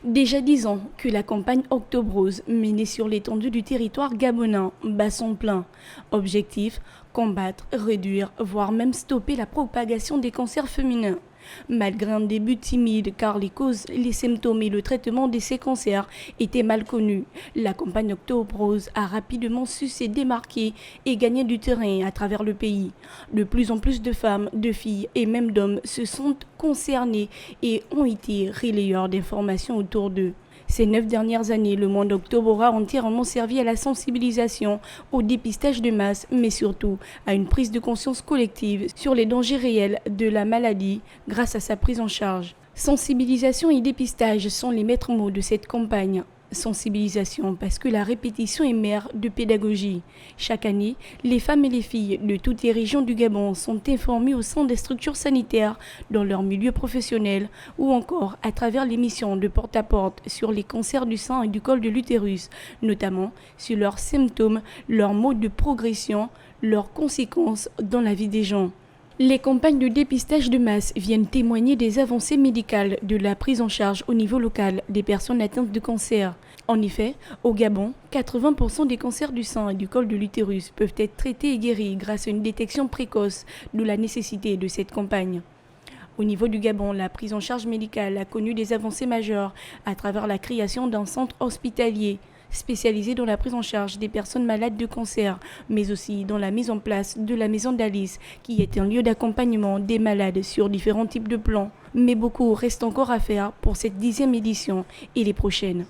Déjà 10 ans que la campagne Octobre Rose, menée sur l'étendue du territoire gabonais, bat son plein. Objectif, combattre, réduire, voire même stopper la propagation des cancers féminins. Malgré un début timide, car les causes, les symptômes et le traitement de ces cancers étaient mal connus, la campagne Octobre Rose a rapidement su se démarquer et gagner du terrain à travers le pays. De plus en plus de femmes, de filles et même d'hommes se sont concernés et ont été relayeurs d'informations autour d'eux. Ces 9 dernières années, le mois d'octobre a entièrement servi à la sensibilisation, au dépistage de masse, mais surtout à une prise de conscience collective sur les dangers réels de la maladie grâce à sa prise en charge. Sensibilisation et dépistage sont les maîtres mots de cette campagne. Sensibilisation parce que la répétition est mère de pédagogie. Chaque année, les femmes et les filles de toutes les régions du Gabon sont informées au sein des structures sanitaires, dans leur milieu professionnel ou encore à travers les missions de porte-à-porte sur les cancers du sein et du col de l'utérus, notamment sur leurs symptômes, leurs modes de progression, leurs conséquences dans la vie des gens. Les campagnes de dépistage de masse viennent témoigner des avancées médicales de la prise en charge au niveau local des personnes atteintes de cancer. En effet, au Gabon, 80% des cancers du sein et du col de l'utérus peuvent être traités et guéris grâce à une détection précoce, d'où la nécessité de cette campagne. Au niveau du Gabon, la prise en charge médicale a connu des avancées majeures à travers la création d'un centre hospitalier spécialisé dans la prise en charge des personnes malades de cancer, mais aussi dans la mise en place de la maison d'Alice, qui est un lieu d'accompagnement des malades sur différents types de plans. Mais beaucoup reste encore à faire pour cette 10e édition et les prochaines.